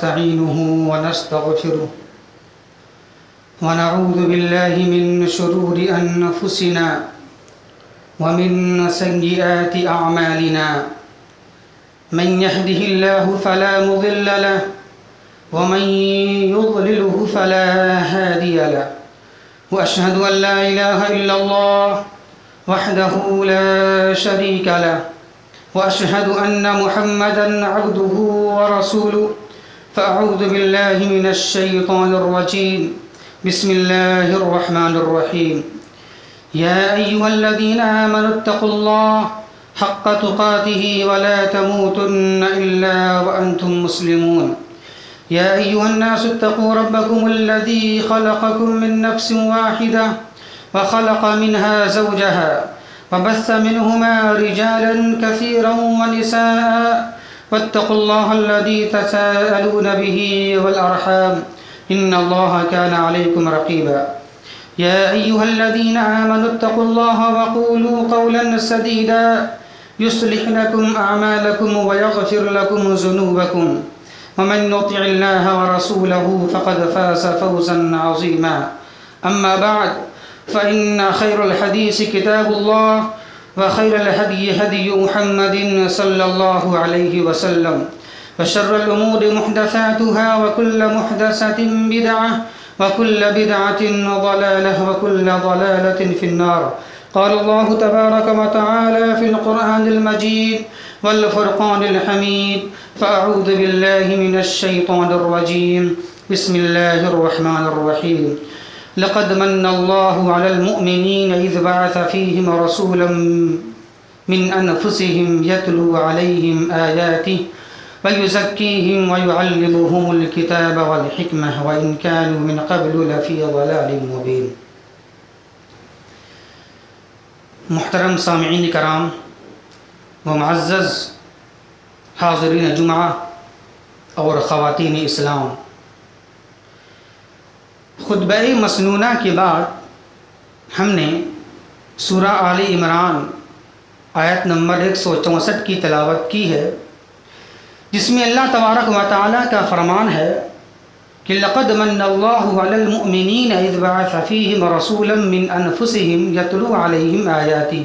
ونستعينه ونستغفره ونعوذ بالله من شرور أنفسنا ومن سيئات أعمالنا من يهده الله فلا مضل له ومن يضلله فلا هادي له وأشهد أن لا إله إلا الله وحده لا شريك له وأشهد أن محمدًا عبده ورسوله فأعوذ بالله من الشيطان الرجيم بسم الله الرحمن الرحيم يا أيها الذين آمنوا اتقوا الله حق تقاته ولا تموتن إلا وأنتم مسلمون يا أيها الناس اتقوا ربكم الذي خلقكم من نفس واحدة وخلق منها زوجها وبث منهما رجالا كثيرا ونساء واتقوا الله الذي تساءلون به والأرحام إن الله كان عليكم رقيبا يا أيها الذين آمنوا اتقوا الله وقولوا قولا سديدا يصلح لكم أعمالكم ويغفر لكم ذنوبكم ومن يطع الله ورسوله فقد فاز فوزا عظيما أما بعد فإن خير الحديث كتاب الله وخير الهدي هدي محمد صلى الله عليه وسلم وشر الأمور محدثاتها وكل محدثة بدعة وكل بدعة ضلالة وكل ضلالة في النار قال الله تبارك وتعالى في القرآن المجيد والفرقان الحميد فأعوذ بالله من الشيطان الرجيم بسم الله الرحمن الرحيم لقد من الله على المؤمنين إذ بعث فيهم رسولا من أنفسهم يتلو عليهم آياته ويزكيهم ويعلمهم الكتاب والحكمة وإن كانوا من قبل لفي ضلال مبين. محترم سامعین کرام و معزز حاضرین جمعہ اور خواتین اسلام، خطبہ مسنونہ کے بعد ہم نے سورہ آل عمران آیت نمبر 164 کی تلاوت کی ہے، جس میں اللہ تبارک و تعالیٰ کا فرمان ہے کہ لقد من اللہ علی المؤمنین اذ بعث فیہم رسولا من انفسہم یتلو علیہم آیاتہ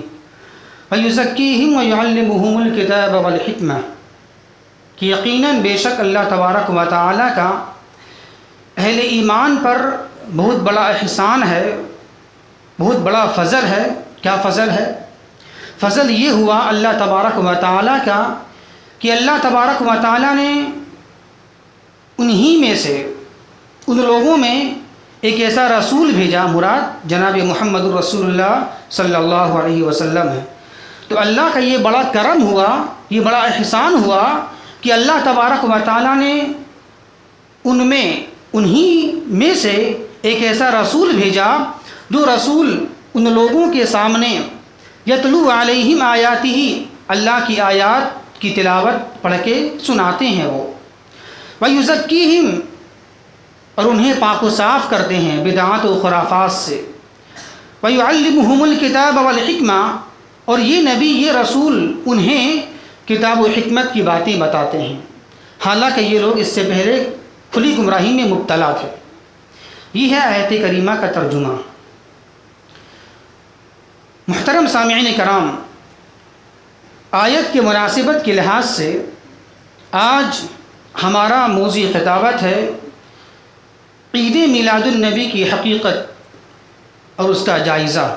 ویزکیہم ویعلمہم الکتاب والحکمہ، کہ یقیناً بے شک اللہ تبارک و تعالیٰ کا اہل ایمان پر بہت بڑا احسان ہے، بہت بڑا فضل ہے. کیا فضل ہے؟ فضل یہ ہوا اللہ تبارک و تعالیٰ کا کہ اللہ تبارک و تعالیٰ نے انہی میں سے، ان لوگوں میں ایک ایسا رسول بھیجا، مراد جناب محمد رسول اللہ صلی اللہ علیہ وسلم ہے. تو اللہ کا یہ بڑا کرم ہوا، یہ بڑا احسان ہوا کہ اللہ تبارک و تعالیٰ نے انہی میں سے ایک ایسا رسول بھیجا جو رسول ان لوگوں کے سامنے یتلو علیہم آیاتہ، اللہ کی آیات کی تلاوت پڑھ کے سناتے ہیں وہ، ویزکیہم، اور انہیں پاک و صاف کرتے ہیں بدعات و خرافات سے، ویعلمہم الکتاب والحکمہ، اور یہ نبی، یہ رسول انہیں کتاب و حکمت کی باتیں بتاتے ہیں، حالانکہ یہ لوگ اس سے پہلے کھلی گمراہی میں مبتلا تھے. یہ ہے آیت کریمہ کا ترجمہ. محترم سامعین کرام، آیت کے مناسبت کے لحاظ سے آج ہمارا موضوع خطابت ہے عید میلاد النبی کی حقیقت اور اس کا جائزہ.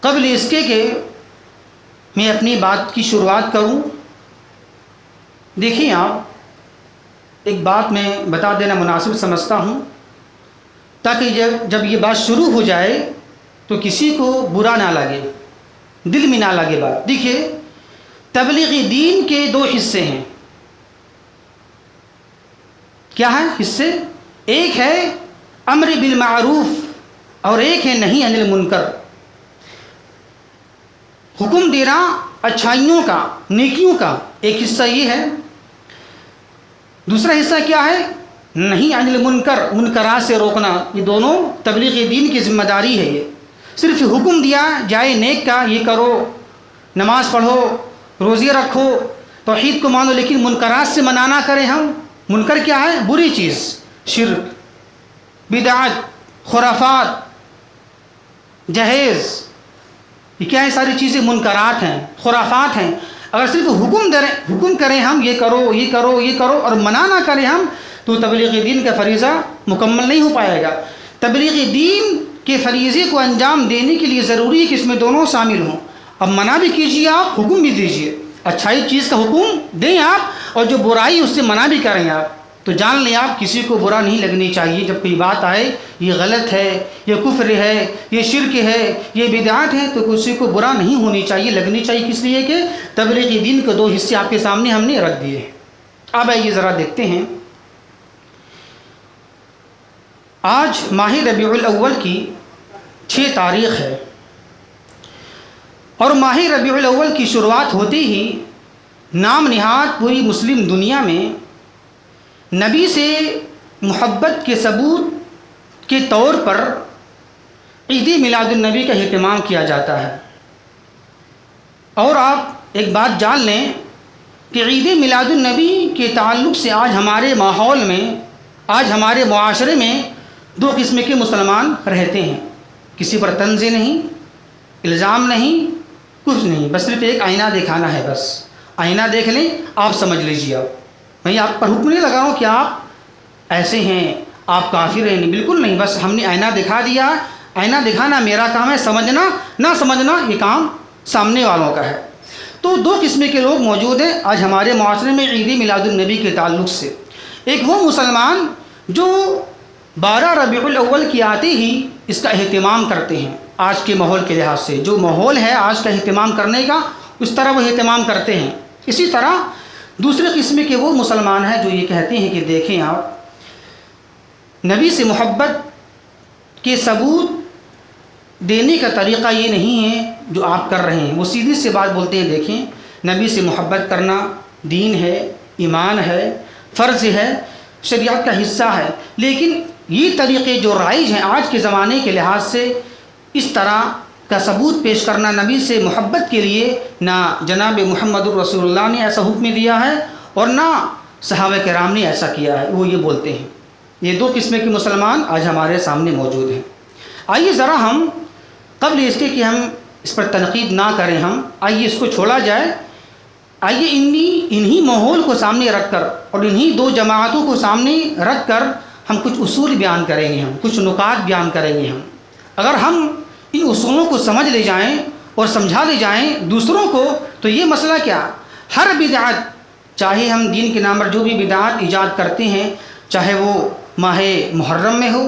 قبل اس کے کہ میں اپنی بات کی شروعات کروں، دیکھیں آپ، ایک بات میں بتا دینا مناسب سمجھتا ہوں تاکہ جب یہ بات شروع ہو جائے تو کسی کو برا نہ لگے، دل میں نہ لگے بات. دیکھیے، تبلیغ دین کے دو حصے ہیں. کیا ہے حصے؟ ایک ہے امر بالمعروف اور ایک ہے نہی عن المنکر. حکم دینا اچھائیوں کا، نیکیوں کا، ایک حصہ یہ ہے. دوسرا حصہ کیا ہے؟ نہی عن المنکر، منکرات سے روکنا. یہ دونوں تبلیغ دین کی ذمہ داری ہے. یہ صرف حکم دیا جائے نیک کا، یہ کرو، نماز پڑھو، روزے رکھو، توحید کو مانو لیکن منکرات سے منع نہ کریں ہم. منکر کیا ہے؟ بری چیز، شرک، بدعت، خرافات، جہیز، یہ کیا ہے؟ ساری چیزیں منکرات ہیں، خرافات ہیں. اگر صرف حکم کریں ہم یہ کرو یہ کرو یہ کرو اور منع نہ کریں ہم، تو تبلیغ دین کا فریضہ مکمل نہیں ہو پائے گا. تبلیغ دین کے فریضے کو انجام دینے کے لیے ضروری ہے کہ اس میں دونوں شامل ہوں. اب منع بھی کیجیے آپ، حکم بھی دیجیے. اچھائی چیز کا حکم دیں آپ اور جو برائی اس سے منع بھی کریں آپ. تو جان لیں آپ کسی کو برا نہیں لگنی چاہیے جب کوئی بات آئے یہ غلط ہے، یہ کفر ہے، یہ شرک ہے، یہ بدعت ہے، تو کسی کو برا نہیں ہونی چاہیے، لگنی چاہیے. کس لیے کہ تبلیغ دین کے 2 حصے آپ کے سامنے ہم نے رکھ دیے ہیں. اب آئیے ذرا دیکھتے ہیں. آج ماہ ربیع الاول کی 6 تاریخ ہے، اور ماہ ربیع الاول کی شروعات ہوتے ہی نام نہاد پوری مسلم دنیا میں نبی سے محبت کے ثبوت کے طور پر عید میلاد النبی کا اہتمام کیا جاتا ہے. اور آپ ایک بات جان لیں کہ عید میلاد النبی کے تعلق سے آج ہمارے ماحول میں، آج ہمارے معاشرے میں 2 قسم کے مسلمان رہتے ہیں. کسی پر طنز نہیں، الزام نہیں، کچھ نہیں، بس صرف ایک آئینہ دکھانا ہے. بس آئینہ دیکھ لیں، آپ سمجھ لیجیے. میں آپ پر حکم نہیں لگا رہا ہوں کہ آپ ایسے ہیں، آپ کافر ہیں، نہیں، بالکل نہیں. بس ہم نے آئینہ دکھا دیا. آئینہ دکھانا میرا کام ہے، سمجھنا نہ سمجھنا یہ کام سامنے والوں کا ہے. تو 2 قسم کے لوگ موجود ہیں آج ہمارے معاشرے میں عید میلاد النبی کے تعلق سے. ایک وہ مسلمان جو 12 ربیع الاول کی آتے ہی اس کا اہتمام کرتے ہیں. آج کے ماحول کے لحاظ سے جو ماحول ہے آج کا اہتمام کرنے کا، اس طرح وہ اہتمام کرتے ہیں. اسی طرح دوسرے قسم کے وہ مسلمان ہیں جو یہ کہتے ہیں کہ دیکھیں آپ، نبی سے محبت کے ثبوت دینے کا طریقہ یہ نہیں ہے جو آپ کر رہے ہیں. وہ سیدھی سے بات بولتے ہیں، دیکھیں نبی سے محبت کرنا دین ہے، ایمان ہے، فرض ہے، شریعت کا حصہ ہے. لیکن یہ طریقے جو رائج ہیں آج کے زمانے کے لحاظ سے، اس طرح کا ثبوت پیش کرنا نبی سے محبت کے لیے نہ جناب محمد الرسول اللہ نے ایسا حکم دیا ہے اور نہ صحابہ کرام نے ایسا کیا ہے. وہ یہ بولتے ہیں. یہ 2 قسم کے مسلمان آج ہمارے سامنے موجود ہیں. آئیے ذرا ہم قبل اس کے کہ ہم اس پر تنقید نہ کریں، ہم آئیے اس کو چھوڑا جائے. آئیے انہی ماحول کو سامنے رکھ کر اور انہی 2 جماعتوں کو سامنے رکھ کر ہم کچھ اصول بیان کریں گے، ہم کچھ نکات بیان کریں گے. اگر ہم ان اصولوں کو سمجھ لے جائیں اور سمجھا لے جائیں دوسروں کو، تو یہ مسئلہ کیا، ہر بدعت، چاہے ہم دین کے نام پر جو بھی بدعت ایجاد کرتے ہیں، چاہے وہ ماہ محرم میں ہو،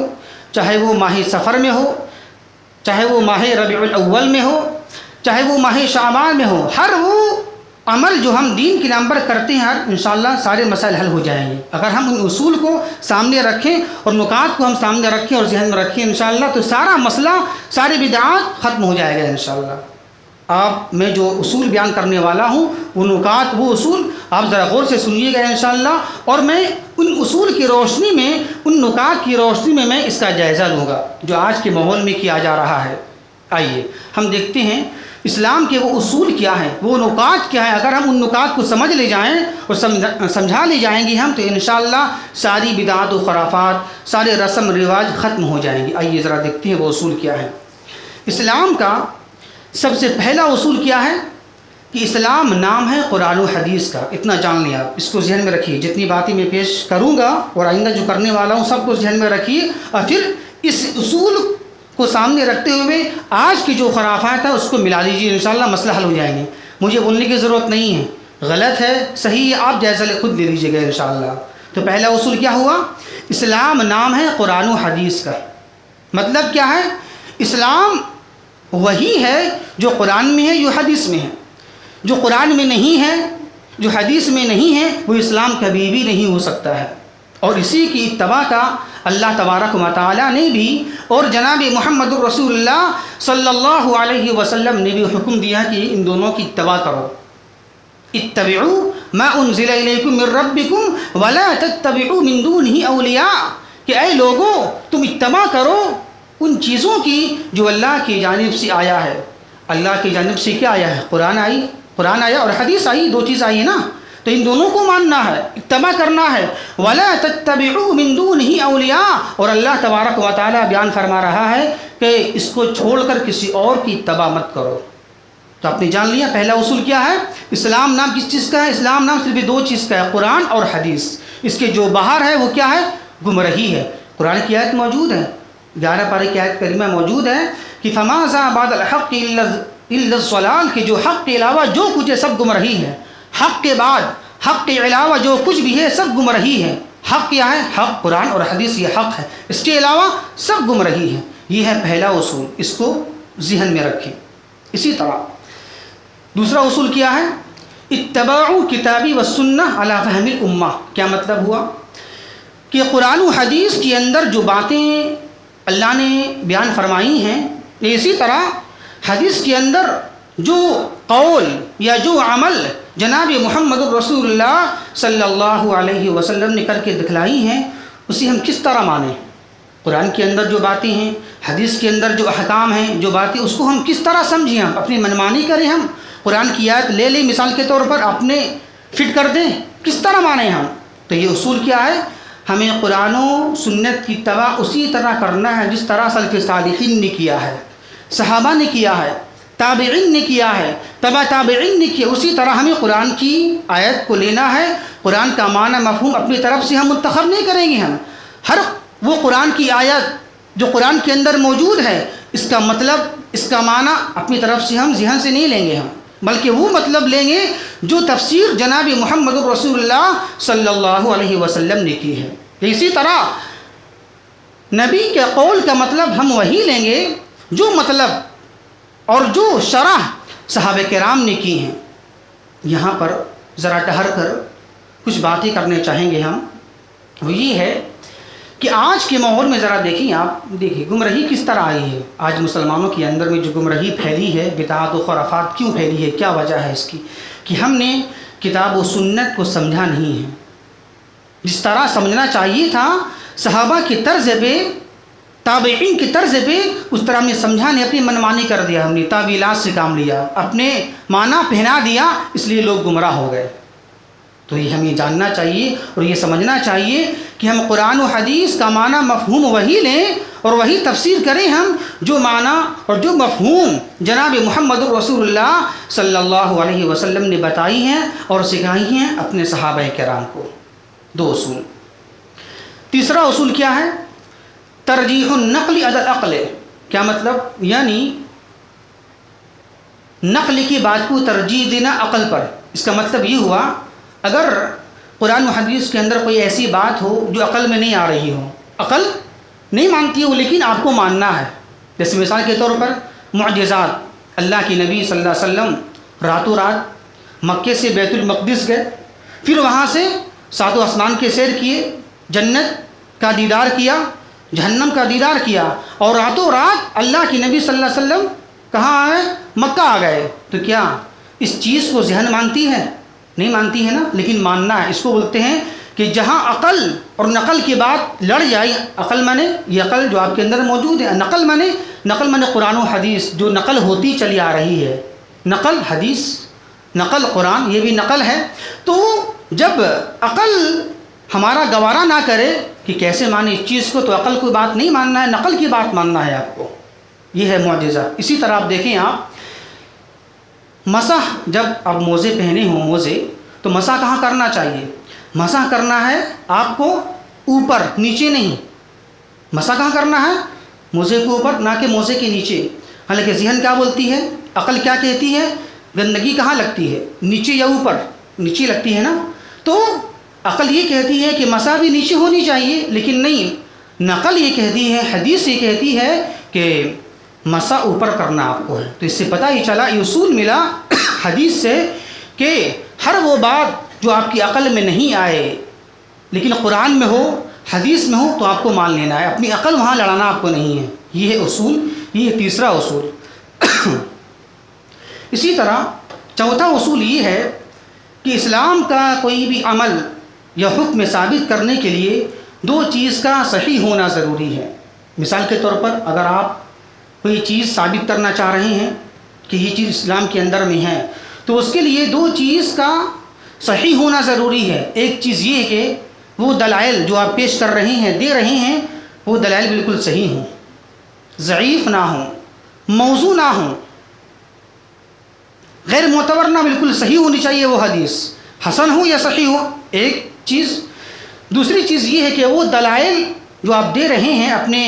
چاہے وہ ماہ سفر میں ہو، چاہے وہ ماہ ربیع الاول میں ہو، چاہے وہ ماہ شعبان میں ہو، ہر وہ عمل جو ہم دین کے نام پر کرتے ہیں انشاءاللہ سارے مسائل حل ہو جائیں گے. اگر ہم ان اصول کو سامنے رکھیں اور نکات کو ہم سامنے رکھیں اور ذہن میں رکھیں انشاءاللہ، تو سارا مسئلہ، سارے بدعات ختم ہو جائے گا انشاءاللہ. آپ میں جو اصول بیان کرنے والا ہوں، وہ نکات، وہ اصول آپ ذرا غور سے سنیے گا انشاءاللہ، اور میں ان اصول کی روشنی میں، ان نکات کی روشنی میں میں اس کا جائزہ لوں گا جو آج کے ماحول میں کیا جا رہا ہے. آئیے ہم دیکھتے ہیں اسلام کے وہ اصول کیا ہیں، وہ نکات کیا ہیں. اگر ہم ان نکات کو سمجھ لے جائیں اور سمجھا لے جائیں گے ہم، تو انشاءاللہ ساری بدعات و خرافات، سارے رسم رواج ختم ہو جائیں گے. آئیے ذرا دیکھتے ہیں وہ اصول کیا ہیں. اسلام کا سب سے پہلا اصول کیا ہے کہ اسلام نام ہے قرآن و حدیث کا. اتنا جان لیں آپ، اس کو ذہن میں رکھیے. جتنی باتیں میں پیش کروں گا اور آئندہ جو کرنے والا ہوں سب کو ذہن میں رکھیے، اور پھر اس اصول کو سامنے رکھتے ہوئے آج کی جو خرافات ہے اس کو ملا لیجیے، انشاءاللہ مسئلہ حل ہو جائیں گے. مجھے بولنے کی ضرورت نہیں ہے، غلط ہے صحیح ہے آپ جائزہ خود لے لیجیے گا انشاءاللہ. تو پہلا اصول کیا ہوا، اسلام نام ہے قرآن و حدیث کا. مطلب کیا ہے، اسلام وہی ہے جو قرآن میں ہے، جو حدیث میں ہے. جو قرآن میں نہیں ہے، جو حدیث میں نہیں ہے، وہ اسلام کبھی بھی نہیں ہو سکتا ہے. اور اسی کی اتباع کا اللہ تبارک و تعالیٰ نے بھی اور جناب محمد الرسول اللہ صلی اللہ علیہ وسلم نے بھی حکم دیا کہ ان دونوں کی اتباع کرو. اتبعوا ما انزل الیکم من ربکم ولا تتبعوا من دونہ اولیاء، کہ اے لوگوں تم اتباع کرو ان چیزوں کی جو اللہ کی جانب سے آیا ہے. اللہ کی جانب سے کیا آیا ہے، قرآن آیا اور حدیث آئی، 2 چیز آئی ہے نا. تو ان دونوں کو ماننا ہے، اتباع کرنا ہے. وَلَا تَتَّبِعُوا مِن دُونِهِ أَوْلِيَاءَ، اور اللہ تبارک و تعالیٰ بیان فرما رہا ہے کہ اس کو چھوڑ کر کسی اور کی اتباع مت کرو. تو آپ نے جان لیا پہلا اصول کیا ہے. اسلام نام کس چیز کا ہے؟ اسلام نام صرف دو چیز کا ہے، قرآن اور حدیث. اس کے جو باہر ہے وہ کیا ہے؟ گمراہی ہے. قرآن کی آیت موجود ہے، 11 پارے کی آیت کریمہ موجود ہے کہ فَمَاذَا بَعْدَ الْحَقِّ إِلَّا الضَّلَالُ، کہ جو حق کے علاوہ جو کچھ ہے سب گمراہی ہے. حق کے بعد، حق کے علاوہ جو کچھ بھی ہے سب گمراہی ہے. حق کیا ہے؟ حق قرآن اور حدیث، یہ حق ہے. اس کے علاوہ سب گمراہی ہے. یہ ہے پہلا اصول، اس کو ذہن میں رکھیں. اسی طرح دوسرا اصول کیا ہے؟ اتباع کتابی و سنہ علی فہم الامہ. کیا مطلب ہوا؟ کہ قرآن و حدیث کے اندر جو باتیں اللہ نے بیان فرمائی ہیں، اسی طرح حدیث کے اندر جو قول یا جو عمل جناب محمد الرسول اللہ صلی اللہ علیہ وسلم نے کر کے دکھلائی ہیں، اسے ہم کس طرح مانیں. قرآن کے اندر جو باتیں ہیں، حدیث کے اندر جو احکام ہیں، جو باتیں، اس کو ہم کس طرح سمجھیں، ہم اپنی منمانی کریں. ہم قرآن کی آیت لے لیں مثال کے طور پر، اپنے فٹ کر دیں، کس طرح مانیں ہم. تو یہ اصول کیا ہے؟ ہمیں قرآن و سنت کی اتباع اسی طرح کرنا ہے جس طرح سلف صالحین نے کیا ہے، صحابہ نے کیا ہے، تابعین نے کیا ہے، تبع تابعین نے کیا. اسی طرح ہمیں قرآن کی آیت کو لینا ہے. قرآن کا معنی مفہوم اپنی طرف سے ہم منتخب نہیں کریں گے. ہم ہر وہ قرآن کی آیت جو قرآن کے اندر موجود ہے، اس کا مطلب، اس کا معنی اپنی طرف سے ہم ذہن سے نہیں لیں گے، ہم بلکہ وہ مطلب لیں گے جو تفسیر جناب محمد الرسول اللہ صلی اللہ علیہ وسلم نے کی ہے. اسی طرح نبی کے قول کا مطلب ہم وہی لیں گے جو مطلب اور جو شرح صحابہ کرام نے کی ہیں. یہاں پر ذرا ٹھہر کر کچھ باتیں کرنے چاہیں گے ہم. وہ یہ ہے کہ آج کے ماحول میں ذرا دیکھیں، آپ دیکھیں گمراہی کس طرح آئی ہے. آج مسلمانوں کے اندر میں جو گمراہی پھیلی ہے، بدعات و خرافات کیوں پھیلی ہے؟ کیا وجہ ہے اس کی؟ کہ ہم نے کتاب و سنت کو سمجھا نہیں ہے جس طرح سمجھنا چاہیے تھا. صحابہ کی طرز پہ، تابعین کی طرز پہ اس طرح ہم نے سمجھا نہیں، اپنی منمانی کر دیا. ہم نے تعویلات سے کام لیا، اپنے معنی پہنا دیا، اس لیے لوگ گمراہ ہو گئے. تو یہ ہمیں جاننا چاہیے اور یہ سمجھنا چاہیے کہ ہم قرآن و حدیث کا معنی مفہوم وہی لیں اور وہی تفسیر کریں ہم جو معنی اور جو مفہوم جناب محمد الرسول اللہ صلی اللہ علیہ وسلم نے بتائی ہیں اور سکھائی ہیں اپنے صحابہ کرام کو. دو اصول. تیسرا اصول کیا ہے؟ ترجیح النقل علی العقل. کیا مطلب؟ یعنی نقل کی بات کو ترجیح دینا عقل پر. اس کا مطلب یہ ہوا، اگر قرآن و حدیث کے اندر کوئی ایسی بات ہو جو عقل میں نہیں آ رہی ہو، عقل نہیں مانتی ہو لیکن آپ کو ماننا ہے. جیسے مثال کے طور پر معجزات. اللہ کی نبی صلی اللہ علیہ وسلم راتوں رات مکے سے بیت المقدس گئے، پھر وہاں سے ساتوں آسمان کے سیر کیے، جنت کا دیدار کیا، جہنم کا دیدار کیا، اور راتوں رات اللہ کی نبی صلی اللہ علیہ وسلم کہاں آئے؟ مکہ آ گئے. تو کیا اس چیز کو ذہن مانتی ہے؟ نہیں مانتی ہے نا، لیکن ماننا ہے. اس کو بولتے ہیں کہ جہاں عقل اور نقل کی بات لڑ جائے. عقل مانے یہ عقل جو آپ کے اندر موجود ہے، نقل مانے قرآن و حدیث جو نقل ہوتی چلی آ رہی ہے. نقل حدیث، نقل قرآن، یہ بھی نقل ہے. تو جب عقل ہمارا گوارا نہ کرے کہ کیسے مانے اس چیز کو، تو عقل کی بات نہیں ماننا ہے، نقل کی بات ماننا ہے آپ کو. یہ ہے معجزہ. اسی طرح آپ دیکھیں، آپ مسح، جب آپ موزے پہنے ہوں موزے، تو مسح کہاں کرنا چاہیے؟ مسح کرنا ہے آپ کو اوپر، نیچے نہیں. مسح کہاں کرنا ہے؟ موزے کے اوپر، نہ کہ موزے کے نیچے. حالانکہ ذہن کیا بولتی ہے، عقل کیا کہتی ہے؟ گندگی کہاں لگتی ہے، نیچے یا اوپر؟ نیچے لگتی ہے نا. تو عقل یہ کہتی ہے کہ مسح بھی نیچے ہونی چاہیے، لیکن نہیں، نقل یہ کہتی ہے، حدیث یہ کہتی ہے کہ مسح اوپر کرنا آپ کو ہے. تو اس سے پتہ ہی چلا، یہ اصول ملا حدیث سے کہ ہر وہ بات جو آپ کی عقل میں نہیں آئے لیکن قرآن میں ہو، حدیث میں ہو، تو آپ کو مان لینا ہے. اپنی عقل وہاں لڑانا آپ کو نہیں ہے. یہ ہے اصول، یہ ہے تیسرا اصول. اسی طرح چوتھا اصول یہ ہے کہ اسلام کا کوئی بھی عمل یا حکم ثابت کرنے کے لیے دو چیز کا صحیح ہونا ضروری ہے. مثال کے طور پر اگر آپ کوئی چیز ثابت کرنا چاہ رہے ہیں کہ یہ چیز اسلام کے اندر میں ہے، تو اس کے لیے دو چیز کا صحیح ہونا ضروری ہے۔ ایک چیز یہ ہے کہ وہ دلائل جو آپ پیش کر رہے ہیں، دے رہے ہیں، وہ دلائل بالکل صحیح ہوں، ضعیف نہ ہوں، موضوع نہ ہوں، غیر معتبر نہ، بالکل صحیح ہونی چاہیے وہ حدیث، حسن ہو یا صحیح ہو، ایک چیز۔ دوسری چیز یہ ہے کہ وہ دلائل جو آپ دے رہے ہیں اپنے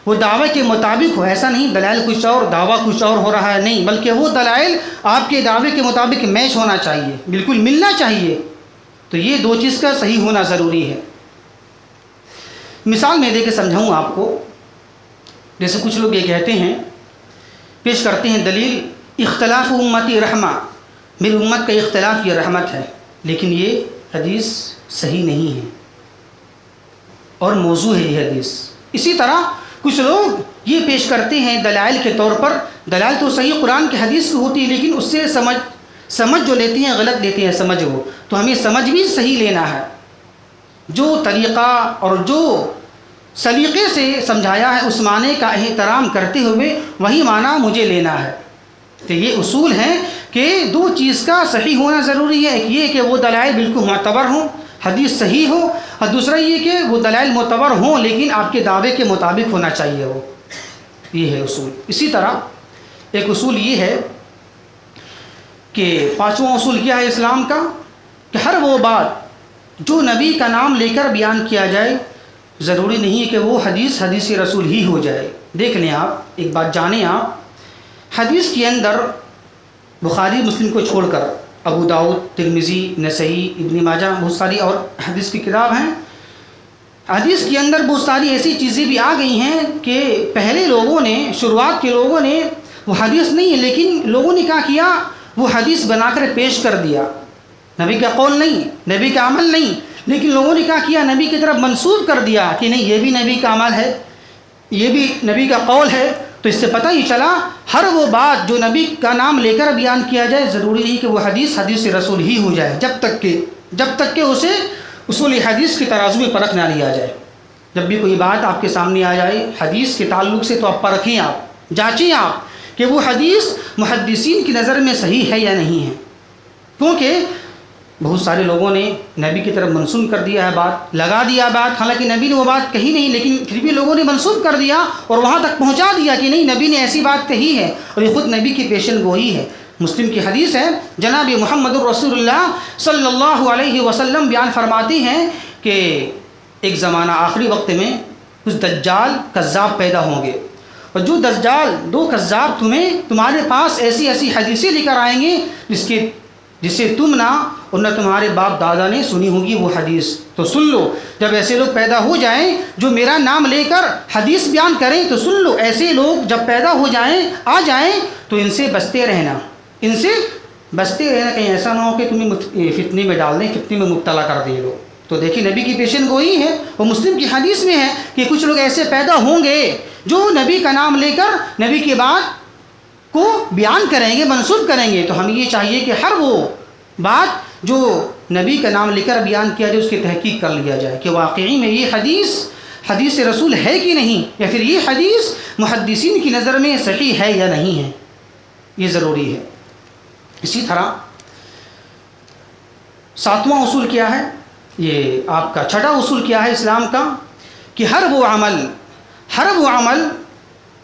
وہ دعوے کے مطابق ہو، ایسا نہیں دلائل کچھ اور دعویٰ کچھ اور ہو رہا ہے، نہیں، بلکہ وہ دلائل آپ کے دعوے کے مطابق میچ ہونا چاہیے، بالکل ملنا چاہیے۔ تو یہ دو چیز کا صحیح ہونا ضروری ہے۔ مثال میں دے کے سمجھاؤں آپ کو، جیسے کچھ لوگ یہ کہتے ہیں، پیش کرتے ہیں دلیل، اختلاف امتی رحمہ، میری امت کا اختلاف یہ رحمت ہے، لیکن یہ حدیث صحیح نہیں ہے اور موضوع ہے یہ حدیث۔ اسی طرح کچھ لوگ یہ پیش کرتے ہیں دلائل کے طور پر، دلائل تو صحیح قرآن کی حدیث کی ہوتی ہے، لیکن اس سے سمجھ جو لیتے ہیں غلط لیتے ہیں سمجھ وہ، تو ہمیں سمجھ بھی صحیح لینا ہے، جو طریقہ اور جو سلیقے سے سمجھایا ہے اس معنی کا احترام کرتے ہوئے وہی معنی مجھے لینا ہے۔ تو یہ اصول ہیں کہ دو چیز کا صحیح ہونا ضروری ہے، ایک یہ کہ وہ دلائل بالکل معتبر ہوں، حدیث صحیح ہو، اور دوسرا یہ کہ وہ دلائل معتبر ہوں لیکن آپ کے دعوے کے مطابق ہونا چاہیے وہ، یہ ہے اصول۔ اسی طرح ایک اصول یہ ہے کہ پانچواں اصول کیا ہے اسلام کا، کہ ہر وہ بات جو نبی کا نام لے کر بیان کیا جائے ضروری نہیں کہ وہ حدیث رسول ہی ہو جائے۔ دیکھ لیں آپ، ایک بات جانیں آپ، حدیث کے اندر بخاری مسلم کو چھوڑ کر ابو داؤد، ترمذی، نسائی، ابن ماجہ، بہت ساری اور حدیث کی کتاب ہیں، حدیث کے اندر بہت ساری ایسی چیزیں بھی آ گئی ہیں کہ پہلے لوگوں نے، شروعات کے لوگوں نے، وہ حدیث نہیں ہے لیکن لوگوں نے کیا کیا، وہ حدیث بنا کر پیش کر دیا، نبی کا قول نہیں، نبی کا عمل نہیں، لیکن لوگوں نے کیا کیا، نبی کی طرف منسوب کر دیا کہ نہیں یہ بھی نبی کا عمل ہے، یہ بھی نبی کا قول ہے۔ تو اس سے پتہ ہی چلا ہر وہ بات جو نبی کا نام لے کر بیان کیا جائے ضروری نہیں کہ وہ حدیث رسول ہی ہو جائے، جب تک کہ اسے اصول حدیث کی ترازو میں پرکھ نہ لیا جائے۔ جب بھی کوئی بات آپ کے سامنے آ جائے حدیث کے تعلق سے تو آپ پرکھیں، آپ جانچیں آپ کہ وہ حدیث محدثین کی نظر میں صحیح ہے یا نہیں ہے، کیونکہ بہت سارے لوگوں نے نبی کی طرف منسوب کر دیا ہے، بات لگا دیا بات، حالانکہ نبی نے وہ بات کہی نہیں، لیکن پھر بھی لوگوں نے منسوب کر دیا اور وہاں تک پہنچا دیا کہ نہیں نبی نے ایسی بات کہی ہے، اور یہ خود نبی کی پیشن گوئی ہے۔ مسلم کی حدیث ہے، جناب محمد الرسول اللہ صلی اللہ علیہ وسلم بیان فرماتے ہیں کہ ایک زمانہ آخری وقت میں کچھ دجال کذاب پیدا ہوں گے، اور جو دجال دو کذاب تمہارے پاس ایسی حدیثیں لے کر آئیں گے جسے تم نہ اور نہ تمہارے باپ دادا نے سنی ہوگی وہ حدیث، تو سن لو۔ جب ایسے لوگ پیدا ہو جائیں جو میرا نام لے کر حدیث بیان کریں تو سن لو، ایسے لوگ جب پیدا ہو جائیں آ جائیں تو ان سے بچتے رہنا، کہیں ایسا نہ ہو کہ تمہیں فتنے میں ڈال دیں، فتنے میں مبتلا کر دیں لوگ۔ تو دیکھیں نبی کی پیشن گوئی ہے، وہ مسلم کی حدیث میں ہے کہ کچھ لوگ ایسے پیدا ہوں گے جو نبی کا نام لے کر نبی کی بات کو بیان کریں گے، منسوب کریں گے۔ تو ہمیں یہ چاہیے کہ ہر وہ بات جو نبی کا نام لے کر بیان کیا جائے اس کی تحقیق کر لیا جائے کہ واقعی میں یہ حدیث رسول ہے کہ نہیں، یا پھر یہ حدیث محدثین کی نظر میں صحیح ہے یا نہیں ہے، یہ ضروری ہے۔ اسی طرح ساتواں اصول کیا ہے، یہ آپ کا چھٹا اصول کیا ہے اسلام کا، کہ ہر وہ عمل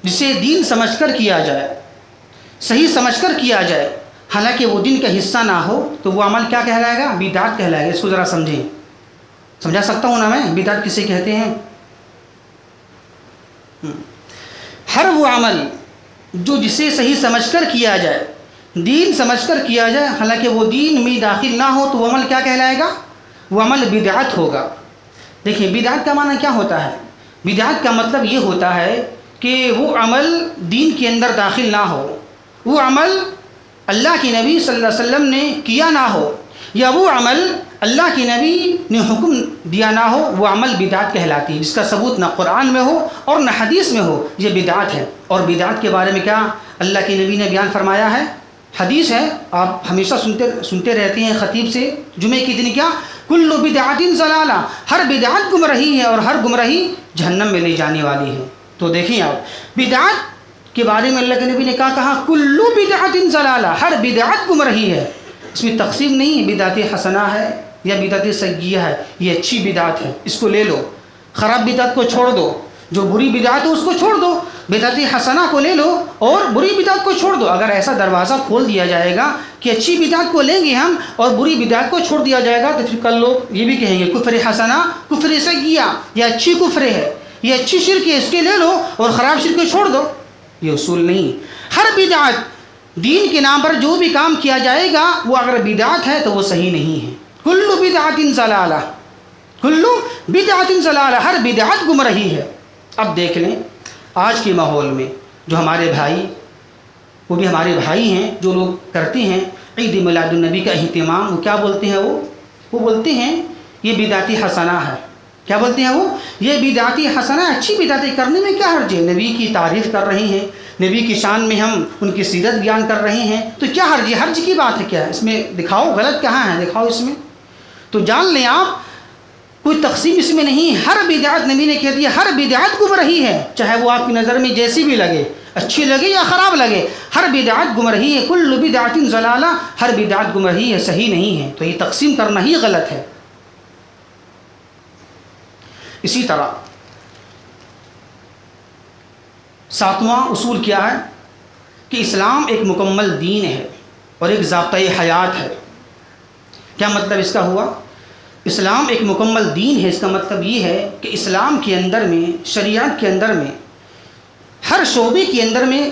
جسے دین سمجھ کر کیا جائے، صحیح سمجھ کر کیا جائے، حالانکہ وہ دین کا حصہ نہ ہو تو وہ عمل کیا کہلائے گا، بدعت کہلائے گا۔ اس کو ذرا سمجھیں، سمجھا سکتا ہوں نا میں، بدعت کسے کہتے ہیں؟ ہر وہ عمل جو جسے صحیح سمجھ کر کیا جائے، دین سمجھ کر کیا جائے، حالانکہ وہ دین میں داخل نہ ہو تو وہ عمل کیا کہلائے گا، وہ عمل بدعت ہوگا۔ دیکھیں بدعت کا معنی کیا ہوتا ہے، بدعت کا مطلب یہ ہوتا ہے کہ وہ عمل دین کے اندر داخل نہ ہو، وہ عمل اللہ کے نبی صلی اللہ علیہ وسلم نے کیا نہ ہو، یا وہ عمل اللہ کے نبی نے حکم دیا نہ ہو، وہ عمل بدعت کہلاتی ہے، جس کا ثبوت نہ قرآن میں ہو اور نہ حدیث میں ہو، یہ بدعت ہے۔ اور بدعت کے بارے میں کیا اللہ کے نبی نے بیان فرمایا ہے، حدیث ہے، آپ ہمیشہ سنتے رہتے ہیں خطیب سے جمعے کے دن، کیا کل بدعت ضلالہ، ہر بدعت گمراہی ہے اور ہر گمراہی جہنم میں لے جانے والی ہے۔ تو دیکھیں آپ بدعت کے بارے میں اللہ کے نبی نے کہا کل بدعت ضلالہ، ہر بدعت گمراہی ہے، اس میں تقسیم نہیں ہے بدعت حسنہ ہے یا بدعت سیئہ ہے، یہ اچھی بدعت ہے، اس کو لے لو، خراب بدعت کو چھوڑ دو، جو بری بدعت ہے اس کو چھوڑ دو، بدعت حسنہ کو لے لو اور بری بدعت کو چھوڑ دو۔ اگر ایسا دروازہ کھول دیا جائے گا کہ اچھی بدعت کو لیں گے ہم اور بری بدعت کو چھوڑ دیا جائے گا، تو پھر کل لوگ یہ بھی کہیں گے کفر حسنہ کفر سیئہ، یہ اچھی کفر ہے، یہ اچھی شرک ہے، اس کے لے لو اور خراب شرک کو چھوڑ دو۔ یہ اصول نہیں۔ ہر بدعت دین کے نام پر جو بھی کام کیا جائے گا وہ اگر بدعت ہے تو وہ صحیح نہیں ہے۔ کل بدعت ضلالہ، کل بدعت ضلالہ، ہر بدعت گمراہی ہے۔ اب دیکھ لیں آج کے ماحول میں جو ہمارے بھائی، وہ بھی ہمارے بھائی ہیں، جو لوگ کرتے ہیں عید میلاد النبی کا اہتمام، وہ کیا بولتے ہیں؟ وہ بولتے ہیں یہ بدعت حسنہ ہے۔ کیا بولتے ہیں وہ؟ یہ بدعت حسنہ، اچھی بدعتیں کرنے میں کیا حرج ہے؟ نبی کی تعریف کر رہے ہیں، نبی کی شان میں ہم ان کی سیرت بیان کر رہے ہیں، تو کیا حرج ہے؟ حرج کی بات ہے کیا ہے اس میں؟ دکھاؤ غلط کہاں ہے، دکھاؤ اس میں۔ تو جان لیں آپ کوئی تقسیم اس میں نہیں، ہر بدعت نبی نے کہہ دیا، ہر بدعت گمراہی ہے، چاہے وہ آپ کی نظر میں جیسی بھی لگے، اچھی لگے یا خراب لگے، ہر بدعت گمراہی ہے۔ کل بدعت ضلالہ، ہر بدعت گمراہی ہے، صحیح نہیں ہے، تو یہ تقسیم کرنا ہی غلط ہے۔ اسی طرح ساتواں اصول کیا ہے کہ اسلام ایک مکمل دین ہے اور ایک ضابطۂ حیات ہے۔ کیا مطلب اس کا ہوا؟ اسلام ایک مکمل دین ہے، اس کا مطلب یہ ہے کہ اسلام کے اندر میں، شریعت کے اندر میں، ہر شعبے کے اندر میں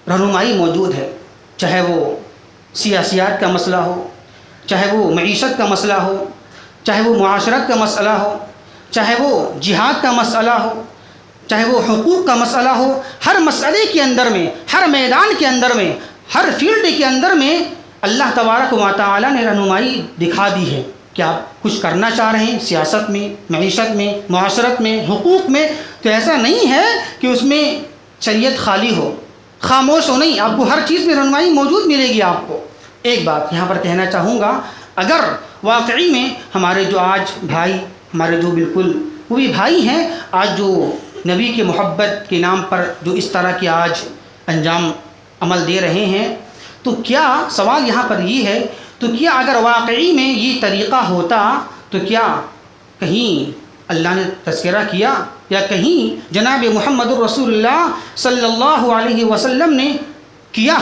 رہنمائی موجود ہے، چاہے وہ سیاسیات کا مسئلہ ہو، چاہے وہ معیشت کا مسئلہ ہو، چاہے وہ معاشرت کا مسئلہ ہو، چاہے وہ جہاد کا مسئلہ ہو، چاہے وہ حقوق کا مسئلہ ہو، ہر مسئلے کے اندر میں، ہر میدان کے اندر میں، ہر فیلڈ کے اندر میں اللہ تبارک و تعالی نے رہنمائی دکھا دی ہے کہ آپ کچھ کرنا چاہ رہے ہیں سیاست میں، معیشت میں، معاشرت میں، حقوق میں، تو ایسا نہیں ہے کہ اس میں شریعت خالی ہو، خاموش ہو، نہیں، آپ کو ہر چیز میں رہنمائی موجود ملے گی آپ کو۔ ایک بات یہاں پر کہنا چاہوں گا، اگر واقعی میں ہمارے جو آج بھائی، ہمارے جو بالکل وہ بھی بھائی ہیں، آج جو نبی کے محبت کے نام پر جو اس طرح کے آج انجام عمل دے رہے ہیں، تو کیا سوال یہاں پر یہ ہے، تو کیا اگر واقعی میں یہ طریقہ ہوتا تو کیا کہیں اللہ نے تذکرہ کیا یا کہیں جناب محمد الرسول اللہ صلی اللہ علیہ وسلم نے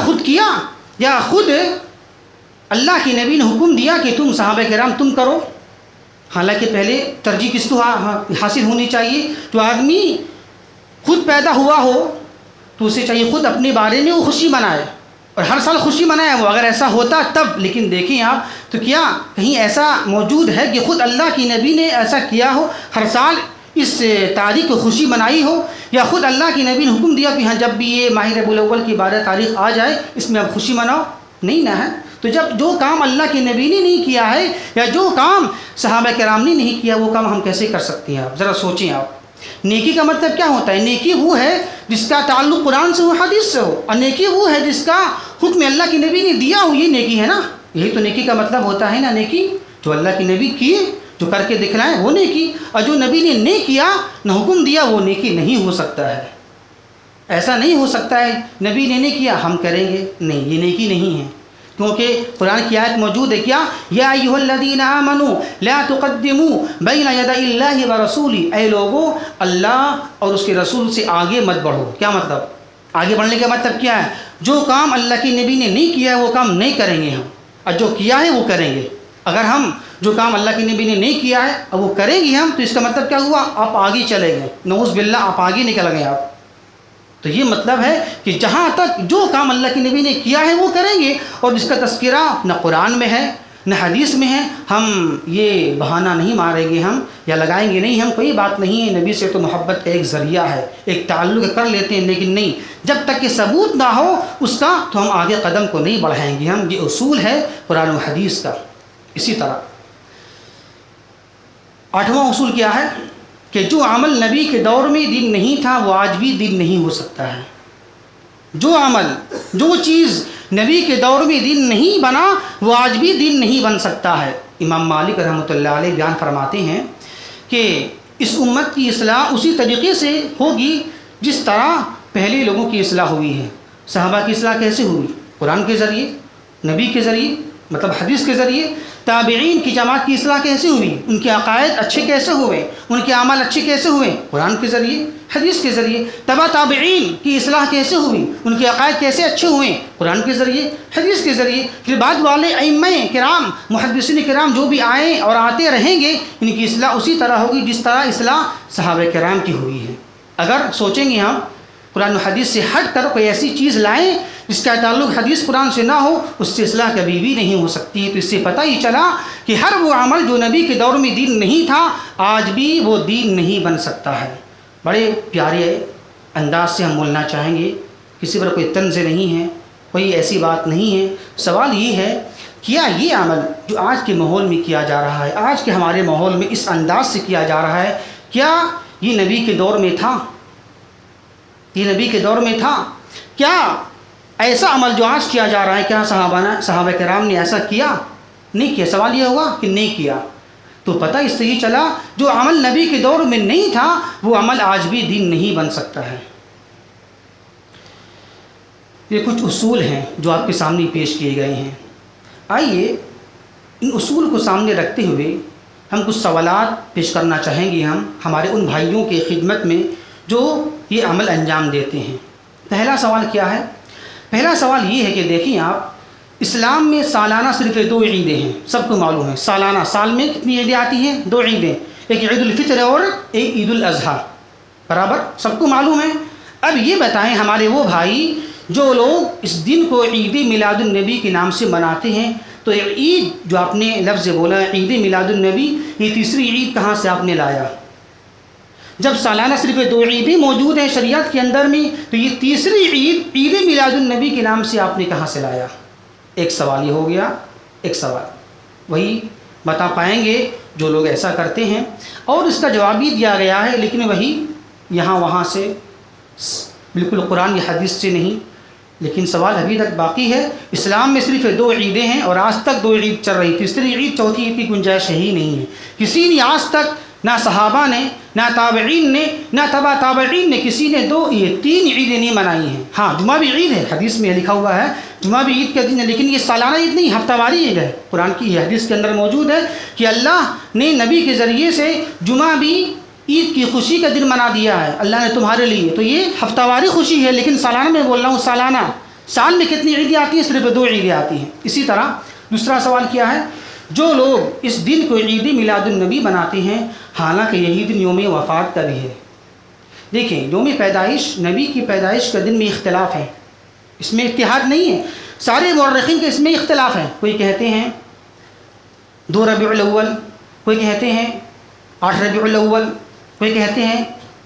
خود کیا یا خود اللہ کے نبی نے حکم دیا کہ تم صحابہ کرام تم کرو؟ حالانکہ پہلے ترجیح کس کو حاصل ہونی چاہیے؟ جو آدمی خود پیدا ہوا ہو تو اسے چاہیے خود اپنے بارے میں وہ خوشی منائے اور ہر سال خوشی منائے وہ، اگر ایسا ہوتا تب۔ لیکن دیکھیں آپ، تو کیا کہیں ایسا موجود ہے کہ خود اللہ کی نبی نے ایسا کیا ہو، ہر سال اس تاریخ کو خوشی منائی ہو، یا خود اللہ کی نبی نے حکم دیا کہ ہاں جب بھی یہ ماہ ربیع الاول کی 12 تاریخ آ جائے اس میں اب خوشی مناؤ؟ نہیں نہ ہے۔ تو جب جو کام اللہ کے نبی نے نہیں کیا ہے یا جو کام صحابہ کرام نے نہیں کیا، وہ کام ہم کیسے کر سکتے ہیں؟ آپ ذرا سوچیں۔ آپ نیکی کا مطلب کیا ہوتا ہے؟ نیکی وہ ہے جس کا تعلق قرآن سے ہو، حدیث سے ہو، اور نیکی وہ ہے جس کا حکم اللہ کے نبی نے دیا ہو، یہ نیکی ہے نا۔ یہی تو نیکی کا مطلب ہوتا ہے نا، نیکی جو اللہ کے نبی کیے، جو کر کے دکھلائیں وہ نیکی، اور جو نبی نے نہیں کیا، نہ حکم دیا، وہ نیکی نہیں ہو سکتا ہے۔ ایسا نہیں ہو سکتا ہے نبی نے نہیں کیا ہم کریں گے، نہیں، یہ نیکی نہیں ہے، کیونکہ قرآن کی آیت موجود ہے کیا؟ یا ایھا الذین آمنوا لا تقدموا بین یدی اللہ ورسولہ، اے لوگو اللہ اور اس کے رسول سے آگے مت بڑھو۔ کیا مطلب؟ آگے بڑھنے کا مطلب کیا ہے؟ جو کام اللہ کے نبی نے نہیں کیا ہے وہ کام نہیں کریں گے ہم، اور جو کیا ہے وہ کریں گے۔ اگر ہم جو کام اللہ کے نبی نے نہیں کیا ہے اور وہ کریں گے ہم، تو اس کا مطلب کیا ہوا؟ آپ آگے چلے گئے، نعوذ باللہ، آپ آگے نکل گئے آپ۔ تو یہ مطلب ہے کہ جہاں تک جو کام اللہ کے نبی نے کیا ہے وہ کریں گے، اور جس کا تذکرہ نہ قرآن میں ہے نہ حدیث میں ہے، ہم یہ بہانہ نہیں ماریں گے ہم، یا لگائیں گے نہیں ہم، کوئی بات نہیں ہے، نبی سے تو محبت کا ایک ذریعہ ہے، ایک تعلق کر لیتے ہیں، لیکن نہیں، جب تک کہ ثبوت نہ ہو اس کا تو ہم آگے قدم کو نہیں بڑھائیں گے ہم۔ یہ اصول ہے قرآن و حدیث کا۔ اسی طرح 8واں اصول کیا ہے کہ جو عمل نبی کے دور میں دین نہیں تھا وہ آج بھی دین نہیں ہو سکتا ہے۔ جو عمل، جو چیز نبی کے دور میں دین نہیں بنا وہ آج بھی دین نہیں بن سکتا ہے۔ امام مالک رحمۃ اللہ علیہ بیان فرماتے ہیں کہ اس امت کی اصلاح اسی طریقے سے ہوگی جس طرح پہلے لوگوں کی اصلاح ہوئی ہے۔ صحابہ کی اصلاح کیسے ہوئی؟ قرآن کے ذریعے، نبی کے ذریعے، مطلب حدیث کے ذریعے تابعین کی جماعت کی اصلاح کیسے ہوئی، ان کے عقائد اچھے کیسے ہوئے، ان کے اعمال اچھے کیسے ہوئے، قرآن کے ذریعے، حدیث کے ذریعے۔ تبع تابعین کی اصلاح کیسے ہوئی، ان کے عقائد کیسے اچھے ہوئے، قرآن کے ذریعے، حدیث کے ذریعے۔ پھر بعد والے ائمہ کرام، محدثین کرام جو بھی آئے اور آتے رہیں گے، ان کی اصلاح اسی طرح ہوگی جس طرح اصلاح صحابہ کرام کی ہوئی ہے۔ اگر سوچیں گے ہم قرآن و حدیث سے ہٹ کر کوئی ایسی چیز لائیں جس کا تعلق حدیث قرآن سے نہ ہو، اس سے اصلاح کبھی بھی نہیں ہو سکتی۔ تو اس سے پتہ ہی چلا کہ ہر وہ عمل جو نبی کے دور میں دین نہیں تھا، آج بھی وہ دین نہیں بن سکتا ہے۔ بڑے پیارے انداز سے ہم بولنا چاہیں گے، کسی پر کوئی طنز نہیں ہے، کوئی ایسی بات نہیں ہے۔ سوال یہ ہے، کیا یہ عمل جو آج کے ماحول میں کیا جا رہا ہے، آج کے ہمارے ماحول میں اس انداز سے کیا جا رہا ہے، کیا یہ نبی کے دور میں تھا؟ یہ نبی کے دور میں تھا؟ کیا ایسا عمل جو آج کیا جا رہا ہے، کیا صحابہ کرام نے ایسا کیا؟ نہیں کیا۔ سوال یہ ہوا کہ نہیں کیا، تو پتہ اس سے یہ چلا جو عمل نبی کے دور میں نہیں تھا، وہ عمل آج بھی دین نہیں بن سکتا ہے۔ یہ کچھ اصول ہیں جو آپ کے سامنے پیش کیے گئے ہیں۔ آئیے ان اصول کو سامنے رکھتے ہوئے ہم کچھ سوالات پیش کرنا چاہیں گے، ہم ہمارے ان بھائیوں کے خدمت میں جو یہ عمل انجام دیتے ہیں۔ پہلا سوال کیا ہے؟ پہلا سوال یہ ہے کہ دیکھیں آپ، اسلام میں سالانہ صرف 2 عیدیں ہیں، سب کو معلوم ہے۔ سالانہ، سال میں کتنی عیدیں آتی ہیں؟ 2 عیدیں، ایک عید الفطر اور ایک عید الاضحیٰ، برابر سب کو معلوم ہے۔ اب یہ بتائیں ہمارے وہ بھائی جو لوگ اس دن کو عید میلاد النبی کے نام سے مناتے ہیں، تو عید جو آپ نے لفظ بولا عید میلاد النبی، یہ تیسری عید کہاں سے آپ نے لایا؟ جب سالانہ صرف 2 عیدیں موجود ہیں شریعت کے اندر میں، تو یہ تیسری عید عید میلاد النبی کے نام سے آپ نے کہاں سے لایا؟ ایک سوال یہ ہو گیا۔ ایک سوال وہی بتا پائیں گے جو لوگ ایسا کرتے ہیں، اور اس کا جواب بھی دیا گیا ہے، لیکن وہی یہاں وہاں سے، بالکل قرآن یا حدیث سے نہیں۔ لیکن سوال ابھی تک باقی ہے۔ اسلام میں صرف 2 عیدیں ہیں اور آج تک 2 عید چل رہی، تیسری عید چوتھی عید کی گنجائش ہی نہیں ہے۔ کسی نے آج تک، نہ صحابہ نے، نہ تابعین نے، نہ تبع تابعین نے، کسی نے 3 عیدیں نہیں منائی ہیں۔ ہاں جمعہ بھی عید ہے، حدیث میں لکھا ہوا ہے جمعہ بھی عید کا دن ہے، لیکن یہ سالانہ عید نہیں، ہفتہ واری عید ہے۔ قرآن کی حدیث کے اندر موجود ہے کہ اللہ نے نبی کے ذریعے سے جمعہ بھی عید کی خوشی کا دن منا دیا ہے اللہ نے تمہارے لیے، تو یہ ہفتہ واری خوشی ہے، لیکن سالانہ میں بول رہا ہوں، سالانہ۔ سال میں کتنی عیدیں آتی ہیں؟ صرف 2 عیدیں آتی ہیں۔ اسی طرح دوسرا سوال کیا ہے؟ جو لوگ اس دن کو عید میلاد النبی بناتے ہیں، حالانکہ یہی دن یوم وفات کا بھی ہے۔ دیکھیں، یوم پیدائش، نبی کی پیدائش کا دن میں اختلاف ہے، اس میں اتحاد نہیں ہے۔ سارے مورخین کے اس میں اختلاف ہے، کوئی کہتے ہیں 2 ربیع الاول، کوئی کہتے ہیں 8 ربیع الاول، کوئی کہتے ہیں